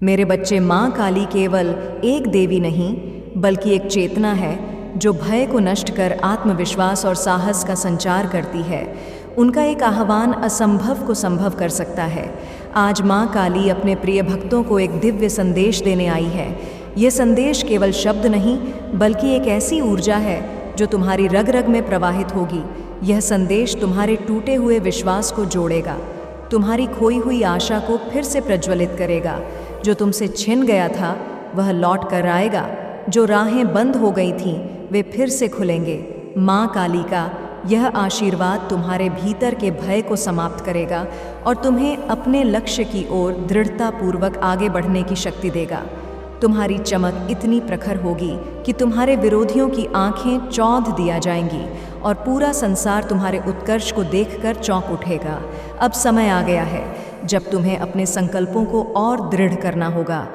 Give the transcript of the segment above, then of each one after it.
मेरे बच्चे, माँ काली केवल एक देवी नहीं बल्कि एक चेतना है जो भय को नष्ट कर आत्मविश्वास और साहस का संचार करती है। उनका एक आह्वान असंभव को संभव कर सकता है। आज माँ काली अपने प्रिय भक्तों को एक दिव्य संदेश देने आई है। यह संदेश केवल शब्द नहीं बल्कि एक ऐसी ऊर्जा है जो तुम्हारी रग रग में प्रवाहित होगी। यह संदेश तुम्हारे टूटे हुए विश्वास को जोड़ेगा, तुम्हारी खोई हुई आशा को फिर से प्रज्वलित करेगा। जो तुमसे छिन गया था वह लौट कर आएगा, जो राहें बंद हो गई थीं वे फिर से खुलेंगे। माँ काली का यह आशीर्वाद तुम्हारे भीतर के भय को समाप्त करेगा और तुम्हें अपने लक्ष्य की ओर दृढ़तापूर्वक आगे बढ़ने की शक्ति देगा। तुम्हारी चमक इतनी प्रखर होगी कि तुम्हारे विरोधियों की आंखें चौंध दिया जाएंगी और पूरा संसार तुम्हारे उत्कर्ष को देखकर चौंक उठेगा। अब समय आ गया है जब तुम्हें अपने संकल्पों को और दृढ़ करना होगा।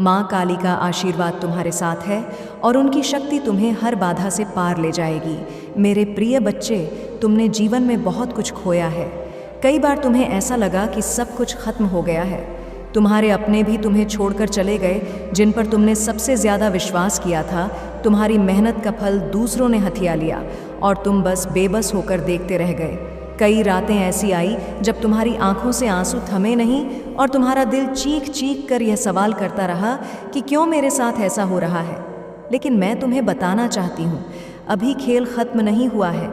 माँ काली का आशीर्वाद तुम्हारे साथ है और उनकी शक्ति तुम्हें हर बाधा से पार ले जाएगी। मेरे प्रिय बच्चे, तुमने जीवन में बहुत कुछ खोया है। कई बार तुम्हें ऐसा लगा कि सब कुछ खत्म हो गया है। तुम्हारे अपने भी तुम्हें छोड़कर चले गए, जिन पर तुमने सबसे ज़्यादा विश्वास किया था। तुम्हारी मेहनत का फल दूसरों ने हथिया लिया और तुम बस बेबस होकर देखते रह गए। कई रातें ऐसी आई जब तुम्हारी आंखों से आंसू थमे नहीं और तुम्हारा दिल चीख चीख कर यह सवाल करता रहा कि क्यों मेरे साथ ऐसा हो रहा है। लेकिन मैं तुम्हें बताना चाहती हूँ, अभी खेल खत्म नहीं हुआ है।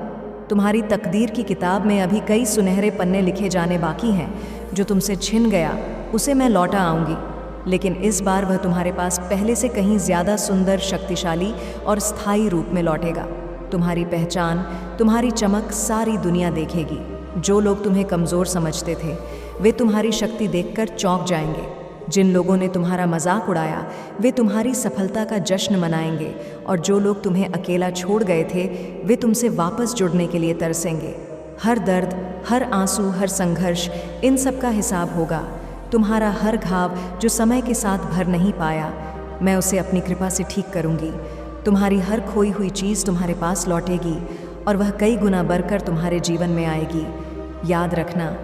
तुम्हारी तकदीर की किताब में अभी कई सुनहरे पन्ने लिखे जाने बाकी हैं। जो तुमसे छिन गया उसे मैं लौटा आऊँगी, लेकिन इस बार वह तुम्हारे पास पहले से कहीं ज़्यादा सुंदर, शक्तिशाली और स्थायी रूप में लौटेगा। तुम्हारी पहचान, तुम्हारी चमक सारी दुनिया देखेगी। जो लोग तुम्हें कमज़ोर समझते थे वे तुम्हारी शक्ति देखकर चौंक जाएंगे। जिन लोगों ने तुम्हारा मजाक उड़ाया वे तुम्हारी सफलता का जश्न मनाएंगे और जो लोग तुम्हें अकेला छोड़ गए थे वे तुमसे वापस जुड़ने के लिए तरसेंगे। हर दर्द, हर आंसू, हर संघर्ष, इन सब का हिसाब होगा। तुम्हारा हर घाव जो समय के साथ भर नहीं पाया, मैं उसे अपनी कृपा से ठीक करूँगी। तुम्हारी हर खोई हुई चीज़ तुम्हारे पास लौटेगी और वह कई गुना बढ़कर तुम्हारे जीवन में आएगी। याद रखना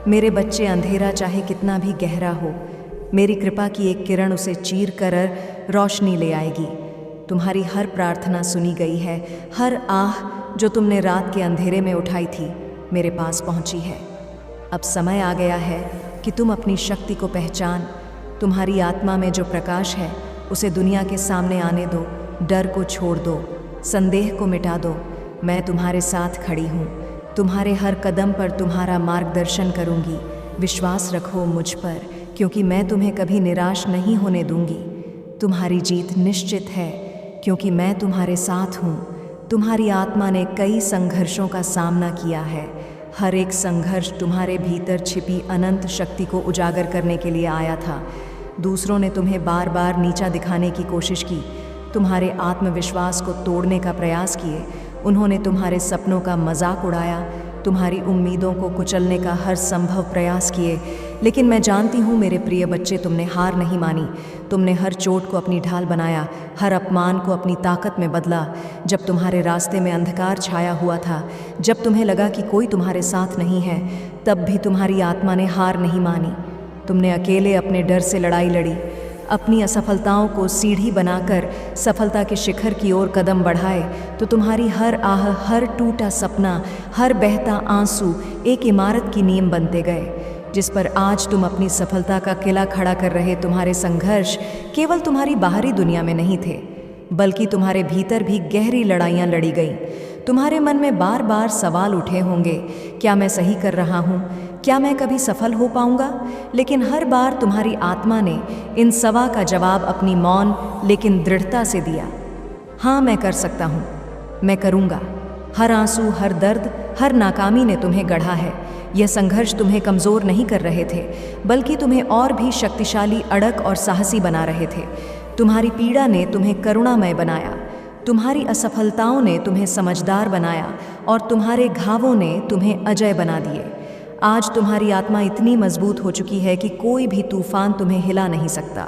मेरे बच्चे, अंधेरा चाहे कितना भी गहरा हो, मेरी कृपा की एक किरण उसे चीर कर रोशनी ले आएगी। तुम्हारी हर प्रार्थना सुनी गई है। हर आह जो तुमने रात के अंधेरे में उठाई थी मेरे पास पहुंची है। अब समय आ गया है कि तुम अपनी शक्ति को पहचान। तुम्हारी आत्मा में जो प्रकाश है उसे दुनिया के सामने आने दो। डर को छोड़ दो, संदेह को मिटा दो। मैं तुम्हारे साथ खड़ी हूँ, तुम्हारे हर कदम पर तुम्हारा मार्गदर्शन करूँगी। विश्वास रखो मुझ पर, क्योंकि मैं तुम्हें कभी निराश नहीं होने दूँगी। तुम्हारी जीत निश्चित है क्योंकि मैं तुम्हारे साथ हूँ। तुम्हारी आत्मा ने कई संघर्षों का सामना किया है। हर एक संघर्ष तुम्हारे भीतर छिपी अनंत शक्ति को उजागर करने के लिए आया था। दूसरों ने तुम्हें बार बार नीचा दिखाने की कोशिश की, तुम्हारे आत्मविश्वास को तोड़ने का प्रयास किए। उन्होंने तुम्हारे सपनों का मजाक उड़ाया, तुम्हारी उम्मीदों को कुचलने का हर संभव प्रयास किए। लेकिन मैं जानती हूँ मेरे प्रिय बच्चे, तुमने हार नहीं मानी। तुमने हर चोट को अपनी ढाल बनाया, हर अपमान को अपनी ताकत में बदला। जब तुम्हारे रास्ते में अंधकार छाया हुआ था, जब तुम्हें लगा कि कोई तुम्हारे साथ नहीं है, तब भी तुम्हारी आत्मा ने हार नहीं मानी। तुमने अकेले अपने डर से लड़ाई लड़ी, अपनी असफलताओं को सीढ़ी बनाकर सफलता के शिखर की ओर कदम बढ़ाए। तो तुम्हारी हर आह, हर टूटा सपना, हर बहता आंसू एक इमारत की नींव बनते गए जिस पर आज तुम अपनी सफलता का किला खड़ा कर रहे। तुम्हारे संघर्ष केवल तुम्हारी बाहरी दुनिया में नहीं थे बल्कि तुम्हारे भीतर भी गहरी लड़ाइयाँ लड़ी गईं। तुम्हारे मन में बार बार सवाल उठे होंगे, क्या मैं सही कर रहा हूँ? क्या मैं कभी सफल हो पाऊंगा? लेकिन हर बार तुम्हारी आत्मा ने इन सवाल का जवाब अपनी मौन लेकिन दृढ़ता से दिया। हाँ, मैं कर सकता हूँ, मैं करूँगा। हर आंसू, हर दर्द, हर नाकामी ने तुम्हें गढ़ा है। यह संघर्ष तुम्हें कमज़ोर नहीं कर रहे थे बल्कि तुम्हें और भी शक्तिशाली, अड़ग और साहसी बना रहे थे। तुम्हारी पीड़ा ने तुम्हें करुणामय बनाया, तुम्हारी असफलताओं ने तुम्हें समझदार बनाया और तुम्हारे घावों ने तुम्हें अजय बना दिए। आज तुम्हारी आत्मा इतनी मजबूत हो चुकी है कि कोई भी तूफान तुम्हें हिला नहीं सकता।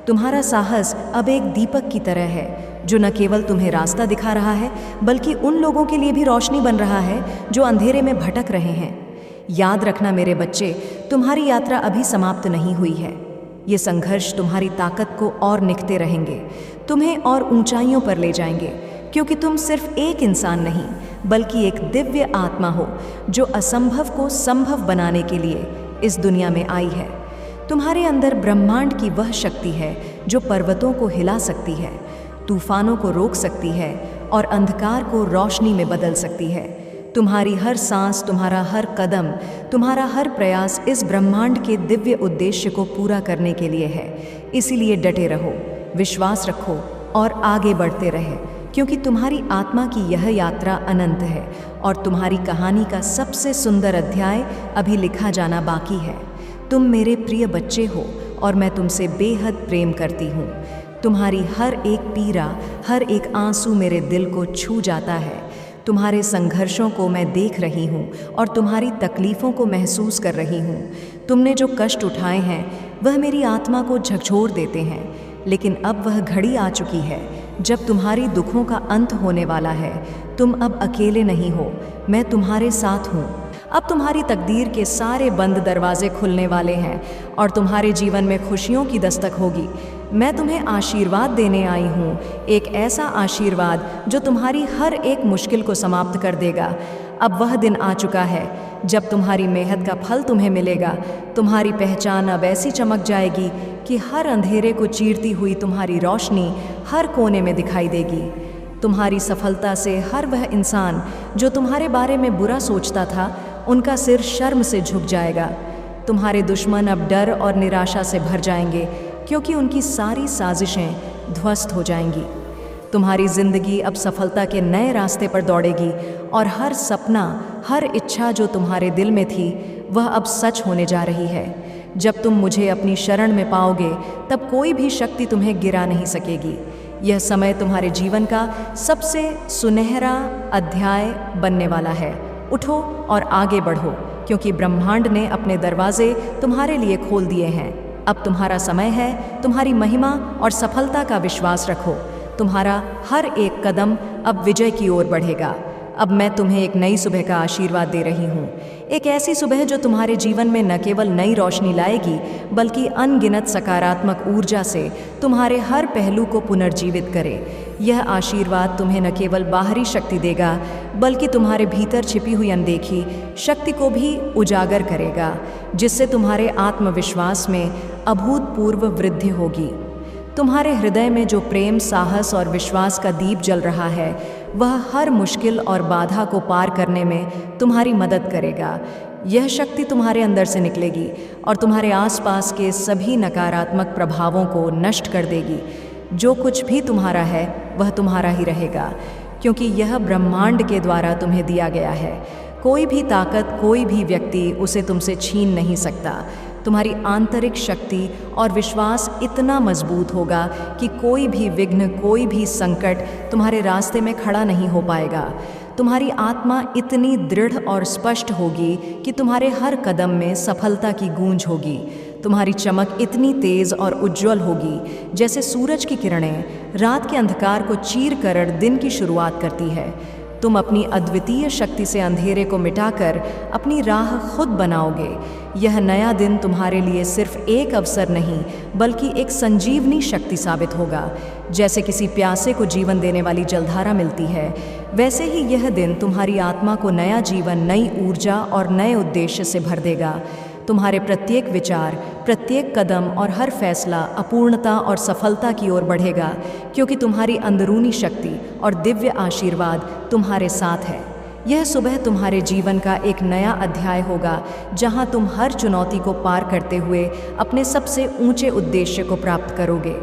तुम्हारा साहस अब एक दीपक की तरह है जो न केवल तुम्हें रास्ता दिखा रहा है बल्कि उन लोगों के लिए भी रोशनी बन रहा है जो अंधेरे में भटक रहे हैं। याद रखना मेरे बच्चे, तुम्हारी यात्रा अभी समाप्त नहीं हुई है। ये संघर्ष तुम्हारी ताकत को और निखते रहेंगे, तुम्हें और ऊंचाइयों पर ले जाएंगे, क्योंकि तुम सिर्फ एक इंसान नहीं बल्कि एक दिव्य आत्मा हो जो असंभव को संभव बनाने के लिए इस दुनिया में आई है। तुम्हारे अंदर ब्रह्मांड की वह शक्ति है जो पर्वतों को हिला सकती है, तूफानों को रोक सकती है और अंधकार को रोशनी में बदल सकती है। तुम्हारी हर सांस, तुम्हारा हर कदम, तुम्हारा हर प्रयास इस ब्रह्मांड के दिव्य उद्देश्य को पूरा करने के लिए है। इसीलिए डटे रहो, विश्वास रखो और आगे बढ़ते रहे, क्योंकि तुम्हारी आत्मा की यह यात्रा अनंत है और तुम्हारी कहानी का सबसे सुंदर अध्याय अभी लिखा जाना बाकी है। तुम मेरे प्रिय बच्चे हो और मैं तुमसे बेहद प्रेम करती हूँ। तुम्हारी हर एक पीड़ा, हर एक आंसू मेरे दिल को छू जाता है। तुम्हारे संघर्षों को मैं देख रही हूँ और तुम्हारी तकलीफ़ों को महसूस कर रही हूँ। तुमने जो कष्ट उठाए हैं वह मेरी आत्मा को झकझोर देते हैं, लेकिन अब वह घड़ी आ चुकी है जब तुम्हारी दुखों का अंत होने वाला है। तुम अब अकेले नहीं हो, मैं तुम्हारे साथ हूँ। अब तुम्हारी तकदीर के सारे बंद दरवाजे खुलने वाले हैं और तुम्हारे जीवन में खुशियों की दस्तक होगी। मैं तुम्हें आशीर्वाद देने आई हूँ, एक ऐसा आशीर्वाद जो तुम्हारी हर एक मुश्किल को समाप्त कर देगा। अब वह दिन आ चुका है जब तुम्हारी मेहनत का फल तुम्हें मिलेगा। तुम्हारी पहचान अब ऐसी चमक जाएगी कि हर अंधेरे को चीरती हुई तुम्हारी रोशनी हर कोने में दिखाई देगी। तुम्हारी सफलता से हर वह इंसान जो तुम्हारे बारे में बुरा सोचता था, उनका सिर शर्म से झुक जाएगा। तुम्हारे दुश्मन अब डर और निराशा से भर जाएंगे, क्योंकि उनकी सारी साजिशें ध्वस्त हो जाएंगी। तुम्हारी जिंदगी अब सफलता के नए रास्ते पर दौड़ेगी और हर सपना, हर इच्छा जो तुम्हारे दिल में थी, वह अब सच होने जा रही है। जब तुम मुझे अपनी शरण में पाओगे, तब कोई भी शक्ति तुम्हें गिरा नहीं सकेगी। यह समय तुम्हारे जीवन का सबसे सुनहरा अध्याय बनने वाला है। उठो और आगे बढ़ो, क्योंकि ब्रह्मांड ने अपने दरवाजे तुम्हारे लिए खोल दिए हैं। अब तुम्हारा समय है। तुम्हारी महिमा और सफलता का विश्वास रखो। तुम्हारा हर एक कदम अब विजय की ओर बढ़ेगा। अब मैं तुम्हें एक नई सुबह का आशीर्वाद दे रही हूँ, एक ऐसी सुबह जो तुम्हारे जीवन में न केवल नई रोशनी लाएगी, बल्कि अनगिनत सकारात्मक ऊर्जा से तुम्हारे हर पहलू को पुनर्जीवित करे। यह आशीर्वाद तुम्हें न केवल बाहरी शक्ति देगा, बल्कि तुम्हारे भीतर छिपी हुई अनदेखी शक्ति को भी उजागर करेगा, जिससे तुम्हारे आत्मविश्वास में अभूतपूर्व वृद्धि होगी। तुम्हारे हृदय में जो प्रेम, साहस और विश्वास का दीप जल रहा है, वह हर मुश्किल और बाधा को पार करने में तुम्हारी मदद करेगा। यह शक्ति तुम्हारे अंदर से निकलेगी और तुम्हारे आसपास के सभी नकारात्मक प्रभावों को नष्ट कर देगी। जो कुछ भी तुम्हारा है वह तुम्हारा ही रहेगा, क्योंकि यह ब्रह्मांड के द्वारा तुम्हें दिया गया है। कोई भी ताकत, कोई भी व्यक्ति उसे तुमसे छीन नहीं सकता। तुम्हारी आंतरिक शक्ति और विश्वास इतना मजबूत होगा कि कोई भी विघ्न, कोई भी संकट तुम्हारे रास्ते में खड़ा नहीं हो पाएगा। तुम्हारी आत्मा इतनी दृढ़ और स्पष्ट होगी कि तुम्हारे हर कदम में सफलता की गूंज होगी। तुम्हारी चमक इतनी तेज और उज्जवल होगी जैसे सूरज की किरणें रात के अंधकार को चीर कर दिन की शुरुआत करती है। तुम अपनी अद्वितीय शक्ति से अंधेरे को मिटाकर अपनी राह खुद बनाओगे। यह नया दिन तुम्हारे लिए सिर्फ एक अवसर नहीं, बल्कि एक संजीवनी शक्ति साबित होगा। जैसे किसी प्यासे को जीवन देने वाली जलधारा मिलती है, वैसे ही यह दिन तुम्हारी आत्मा को नया जीवन, नई ऊर्जा और नए उद्देश्य से भर देगा। तुम्हारे प्रत्येक विचार, प्रत्येक कदम और हर फैसला अपूर्णता और सफलता की ओर बढ़ेगा, क्योंकि तुम्हारी अंदरूनी शक्ति और दिव्य आशीर्वाद तुम्हारे साथ है। यह सुबह तुम्हारे जीवन का एक नया अध्याय होगा, जहां तुम हर चुनौती को पार करते हुए अपने सबसे ऊंचे उद्देश्य को प्राप्त करोगे।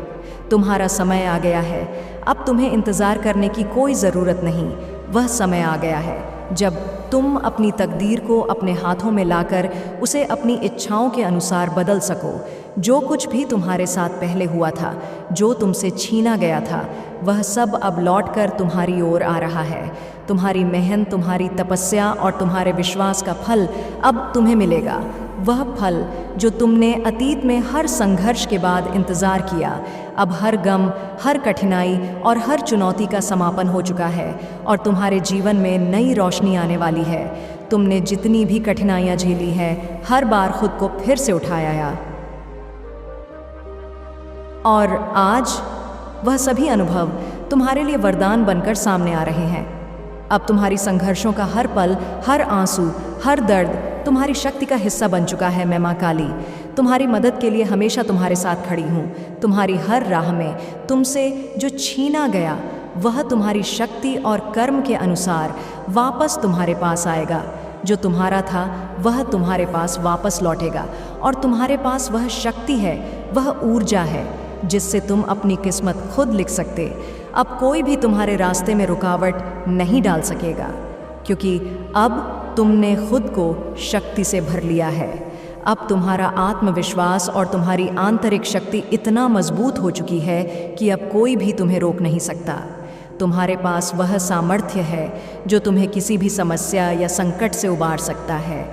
तुम्हारा समय आ गया है। अब तुम्हें इंतज़ार करने की कोई ज़रूरत नहीं। वह समय आ गया है जब तुम अपनी तकदीर को अपने हाथों में लाकर उसे अपनी इच्छाओं के अनुसार बदल सको। जो कुछ भी तुम्हारे साथ पहले हुआ था, जो तुमसे छीना गया था, वह सब अब लौटकर तुम्हारी ओर आ रहा है। तुम्हारी मेहनत, तुम्हारी तपस्या और तुम्हारे विश्वास का फल अब तुम्हें मिलेगा। वह फल जो तुमने अतीत में हर संघर्ष के बाद इंतज़ार किया, अब हर गम, हर कठिनाई और हर चुनौती का समापन हो चुका है और तुम्हारे जीवन में नई रोशनी आने वाली है। तुमने जितनी भी कठिनाइयाँ झेली हैं, हर बार खुद को फिर से उठाया। और आज वह सभी अनुभव तुम्हारे लिए वरदान बनकर सामने आ रहे हैं। अब तुम्हारी संघर्षों का हर पल, हर आंसू, हर दर्द तुम्हारी शक्ति का हिस्सा बन चुका है। मैं माँ काली तुम्हारी मदद के लिए हमेशा तुम्हारे साथ खड़ी हूँ। तुम्हारी हर राह में तुमसे जो छीना गया वह तुम्हारी शक्ति और कर्म के अनुसार वापस तुम्हारे पास आएगा। जो तुम्हारा था वह तुम्हारे पास वापस लौटेगा और तुम्हारे पास वह शक्ति है, वह ऊर्जा है जिससे तुम अपनी किस्मत खुद लिख सकते। अब कोई भी तुम्हारे रास्ते में रुकावट नहीं डाल सकेगा, क्योंकि अब तुमने खुद को शक्ति से भर लिया है। अब तुम्हारा आत्मविश्वास और तुम्हारी आंतरिक शक्ति इतना मजबूत हो चुकी है कि अब कोई भी तुम्हें रोक नहीं सकता। तुम्हारे पास वह सामर्थ्य है जो तुम्हें किसी भी समस्या या संकट से उबार सकता है।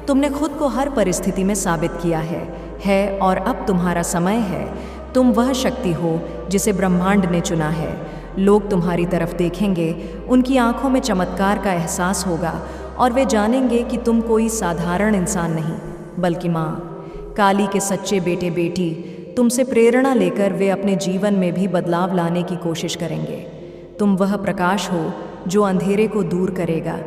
तुमने खुद को हर परिस्थिति में साबित किया है और अब तुम्हारा समय है। तुम वह शक्ति हो जिसे ब्रह्मांड ने चुना है। लोग तुम्हारी तरफ देखेंगे, उनकी आंखों में चमत्कार का एहसास होगा और वे जानेंगे कि तुम कोई साधारण इंसान नहीं, बल्कि माँ काली के सच्चे बेटे बेटी। तुमसे प्रेरणा लेकर वे अपने जीवन में भी बदलाव लाने की कोशिश करेंगे। तुम वह प्रकाश हो जो अंधेरे को दूर करेगा।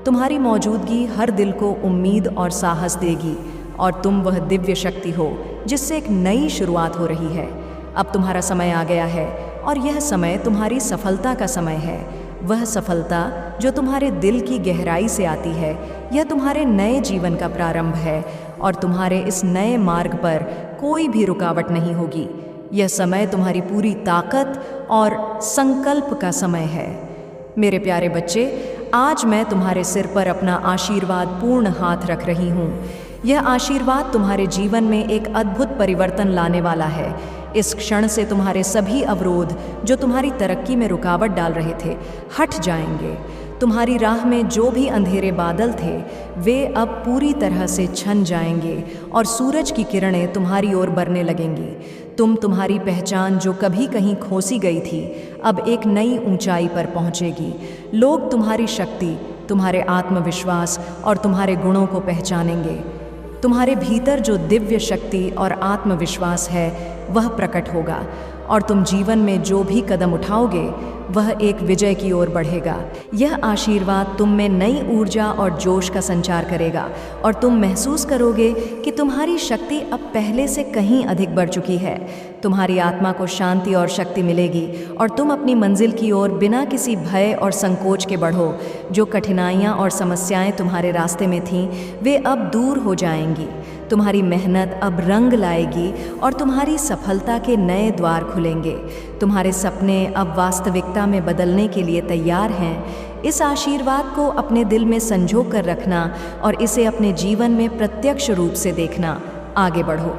तुम्हारी मौजूदगी हर दिल को उम्मीद और साहस देगी और तुम वह दिव्य शक्ति हो जिससे एक नई शुरुआत हो रही है। अब तुम्हारा समय आ गया है और यह समय तुम्हारी सफलता का समय है। वह सफलता जो तुम्हारे दिल की गहराई से आती है, यह तुम्हारे नए जीवन का प्रारंभ है और तुम्हारे इस नए मार्ग पर कोई भी रुकावट नहीं होगी। यह समय तुम्हारी पूरी ताकत और संकल्प का समय है। मेरे प्यारे बच्चे, आज मैं तुम्हारे सिर पर अपना आशीर्वाद पूर्ण हाथ रख रही हूँ। यह आशीर्वाद तुम्हारे जीवन में एक अद्भुत परिवर्तन लाने वाला है। इस क्षण से तुम्हारे सभी अवरोध जो तुम्हारी तरक्की में रुकावट डाल रहे थे, हट जाएंगे। तुम्हारी राह में जो भी अंधेरे बादल थे, वे अब पूरी तरह से छन जाएंगे और सूरज की किरणें तुम्हारी ओर बढ़ने लगेंगी। तुम्हारी पहचान जो कभी कहीं खोसी गई थी, अब एक नई ऊंचाई पर पहुंचेगी। लोग तुम्हारी शक्ति, तुम्हारे आत्मविश्वास और तुम्हारे गुणों को पहचानेंगे। तुम्हारे भीतर जो दिव्य शक्ति और आत्मविश्वास है वह प्रकट होगा और तुम जीवन में जो भी कदम उठाओगे वह एक विजय की ओर बढ़ेगा। यह आशीर्वाद तुम में नई ऊर्जा और जोश का संचार करेगा और तुम महसूस करोगे कि तुम्हारी शक्ति अब पहले से कहीं अधिक बढ़ चुकी है। तुम्हारी आत्मा को शांति और शक्ति मिलेगी और तुम अपनी मंजिल की ओर बिना किसी भय और संकोच के बढ़ो। जो कठिनाइयाँ और समस्याएं तुम्हारे रास्ते में थीं, वे अब दूर हो जाएंगी। तुम्हारी मेहनत अब रंग लाएगी और तुम्हारी सफलता के नए द्वार खुलेंगे। तुम्हारे सपने अब वास्तविकता में बदलने के लिए तैयार हैं। इस आशीर्वाद को अपने दिल में संजो कर रखना और इसे अपने जीवन में प्रत्यक्ष रूप से देखना। आगे बढ़ो।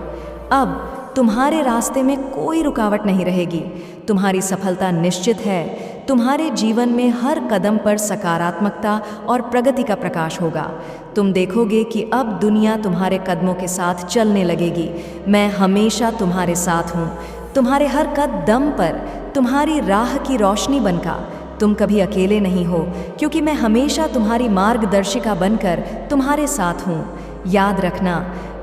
अब तुम्हारे रास्ते में कोई रुकावट नहीं रहेगी। तुम्हारी सफलता निश्चित है। तुम्हारे जीवन में हर कदम पर सकारात्मकता और प्रगति का प्रकाश होगा। तुम देखोगे कि अब दुनिया तुम्हारे कदमों के साथ चलने लगेगी। मैं हमेशा तुम्हारे साथ हूँ। तुम्हारे हर कदम पर तुम्हारी राह की रोशनी बनकर तुम कभी अकेले नहीं हो, क्योंकि मैं हमेशा तुम्हारी मार्गदर्शिका बनकर तुम्हारे साथ हूँ। याद रखना,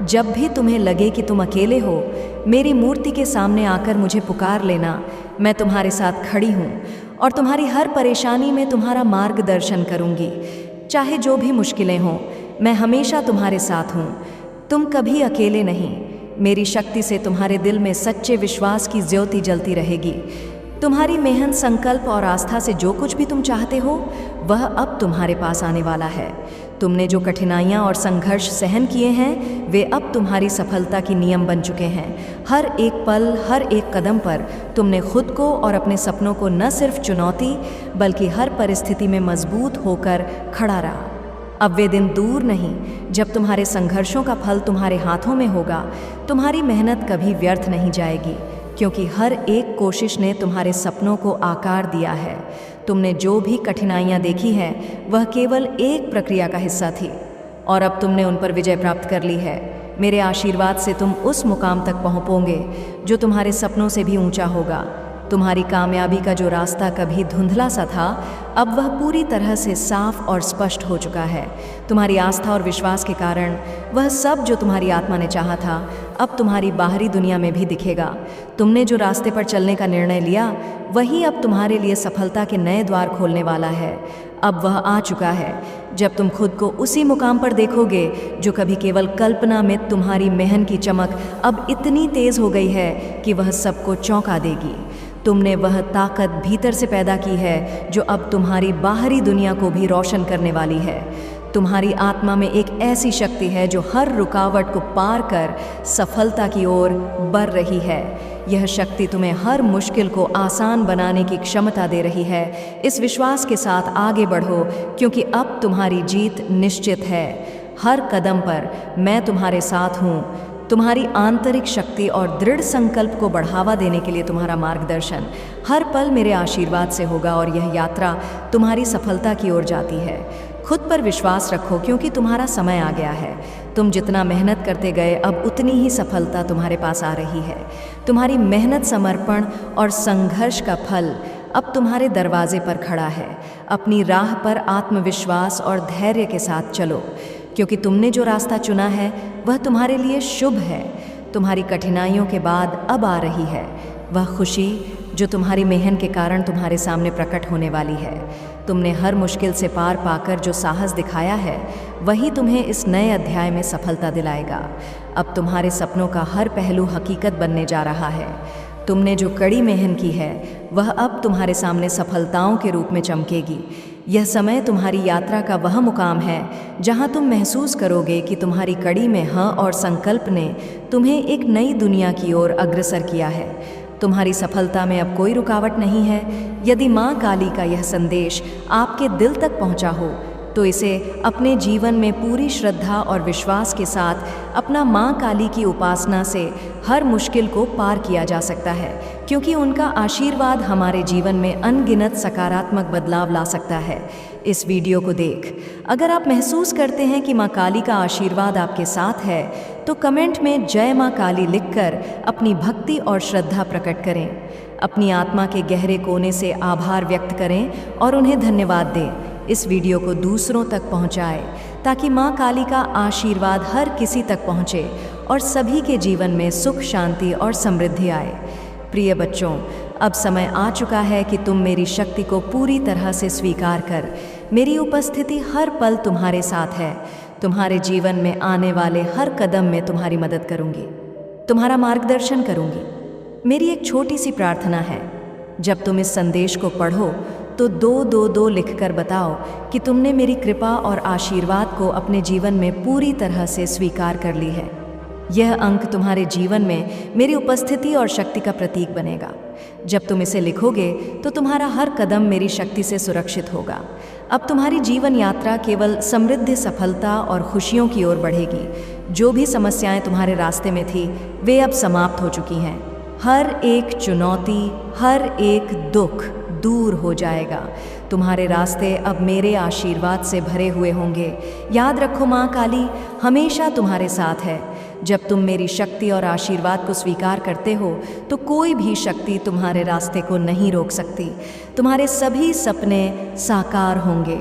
जब भी तुम्हें लगे कि तुम अकेले हो, मेरी मूर्ति के सामने आकर मुझे पुकार लेना। मैं तुम्हारे साथ खड़ी हूँ और तुम्हारी हर परेशानी में तुम्हारा मार्गदर्शन करूँगी। चाहे जो भी मुश्किलें हों, मैं हमेशा तुम्हारे साथ हूँ। तुम कभी अकेले नहीं। मेरी शक्ति से तुम्हारे दिल में सच्चे विश्वास की ज्योति जलती रहेगी। तुम्हारी मेहनत, संकल्प और आस्था से जो कुछ भी तुम चाहते हो, वह अब तुम्हारे पास आने वाला है। तुमने जो कठिनाइयाँ और संघर्ष सहन किए हैं, वे अब तुम्हारी सफलता की नियम बन चुके हैं। हर एक पल, हर एक कदम पर तुमने खुद को और अपने सपनों को न सिर्फ चुनौती, बल्कि हर परिस्थिति में मजबूत होकर खड़ा रहा। अब वे दिन दूर नहीं जब तुम्हारे संघर्षों का फल तुम्हारे हाथों में होगा। तुम्हारी मेहनत कभी व्यर्थ नहीं जाएगी, क्योंकि हर एक कोशिश ने तुम्हारे सपनों को आकार दिया है। तुमने जो भी कठिनाइयाँ देखी हैं, वह केवल एक प्रक्रिया का हिस्सा थी और अब तुमने उन पर विजय प्राप्त कर ली है। मेरे आशीर्वाद से तुम उस मुकाम तक पहुँचोगे जो तुम्हारे सपनों से भी ऊंचा होगा। तुम्हारी कामयाबी का जो रास्ता कभी धुंधला सा था, अब वह पूरी तरह से साफ और स्पष्ट हो चुका है। तुम्हारी आस्था और विश्वास के कारण वह सब जो तुम्हारी आत्मा ने चाहा था, अब तुम्हारी बाहरी दुनिया में भी दिखेगा। तुमने जो रास्ते पर चलने का निर्णय लिया, वही अब तुम्हारे लिए सफलता के नए द्वार खोलने वाला है। अब वह आ चुका है, जब तुम खुद को उसी मुकाम पर देखोगे जो कभी केवल कल्पना में तुम्हारी मेहनत की चमक अब इतनी तेज हो गई है कि वह सबको चौंका देगी। तुमने वह ताकत भीतर से पैदा की है जो अब तुम्हारी बाहरी दुनिया को भी रोशन करने वाली है। तुम्हारी आत्मा में एक ऐसी शक्ति है जो हर रुकावट को पार कर सफलता की ओर बढ़ रही है। यह शक्ति तुम्हें हर मुश्किल को आसान बनाने की क्षमता दे रही है। इस विश्वास के साथ आगे बढ़ो, क्योंकि अब तुम्हारी जीत निश्चित है। हर कदम पर मैं तुम्हारे साथ हूँ। तुम्हारी आंतरिक शक्ति और दृढ़ संकल्प को बढ़ावा देने के लिए तुम्हारा मार्गदर्शन हर पल मेरे आशीर्वाद से होगा, और यह यात्रा तुम्हारी सफलता की ओर जाती है। खुद पर विश्वास रखो, क्योंकि तुम्हारा समय आ गया है। तुम जितना मेहनत करते गए, अब उतनी ही सफलता तुम्हारे पास आ रही है। तुम्हारी मेहनत, समर्पण और संघर्ष का फल अब तुम्हारे दरवाजे पर खड़ा है। अपनी राह पर आत्मविश्वास और धैर्य के साथ चलो, क्योंकि तुमने जो रास्ता चुना है वह तुम्हारे लिए शुभ है। तुम्हारी कठिनाइयों के बाद अब आ रही है वह खुशी जो तुम्हारी मेहनत के कारण तुम्हारे सामने प्रकट होने वाली है। तुमने हर मुश्किल से पार पाकर जो साहस दिखाया है, वही तुम्हें इस नए अध्याय में सफलता दिलाएगा। अब तुम्हारे सपनों का हर पहलू हकीकत बनने जा रहा है। तुमने जो कड़ी मेहनत की है, वह अब तुम्हारे सामने सफलताओं के रूप में चमकेगी। यह समय तुम्हारी यात्रा का वह मुकाम है जहां तुम महसूस करोगे कि तुम्हारी कड़ी में हाँ और संकल्प ने तुम्हें एक नई दुनिया की ओर अग्रसर किया है। तुम्हारी सफलता में अब कोई रुकावट नहीं है। यदि माँ काली का यह संदेश आपके दिल तक पहुँचा हो, तो इसे अपने जीवन में पूरी श्रद्धा और विश्वास के साथ अपना माँ काली की उपासना से हर मुश्किल को पार किया जा सकता है, क्योंकि उनका आशीर्वाद हमारे जीवन में अनगिनत सकारात्मक बदलाव ला सकता है। इस वीडियो को देख अगर आप महसूस करते हैं कि माँ काली का आशीर्वाद आपके साथ है, तो कमेंट में जय माँ काली लिखकर अपनी भक्ति और श्रद्धा प्रकट करें। अपनी आत्मा के गहरे कोने से आभार व्यक्त करें और उन्हें धन्यवाद दें। इस वीडियो को दूसरों तक पहुंचाएं, ताकि माँ काली का आशीर्वाद हर किसी तक पहुंचे और सभी के जीवन में सुख, शांति और समृद्धि आए। प्रिय बच्चों, अब समय आ चुका है कि तुम मेरी शक्ति को पूरी तरह से स्वीकार कर। मेरी उपस्थिति हर पल तुम्हारे साथ है। तुम्हारे जीवन में आने वाले हर कदम में तुम्हारी मदद करूंगी, तुम्हारा मार्गदर्शन करूंगी। मेरी एक छोटी सी प्रार्थना है, जब तुम इस संदेश को पढ़ो तो 222 लिखकर बताओ कि तुमने मेरी कृपा और आशीर्वाद को अपने जीवन में पूरी तरह से स्वीकार कर ली है। यह अंक तुम्हारे जीवन में मेरी उपस्थिति और शक्ति का प्रतीक बनेगा। जब तुम इसे लिखोगे तो तुम्हारा हर कदम मेरी शक्ति से सुरक्षित होगा। अब तुम्हारी जीवन यात्रा केवल समृद्ध, सफलता और खुशियों की ओर बढ़ेगी। जो भी समस्याएं तुम्हारे रास्ते में थी, वे अब समाप्त हो चुकी हैं। हर एक चुनौती, हर एक दुख दूर हो जाएगा। तुम्हारे रास्ते अब मेरे आशीर्वाद से भरे हुए होंगे। याद रखो, माँ काली हमेशा तुम्हारे साथ है। जब तुम मेरी शक्ति और आशीर्वाद को स्वीकार करते हो, तो कोई भी शक्ति तुम्हारे रास्ते को नहीं रोक सकती। तुम्हारे सभी सपने साकार होंगे।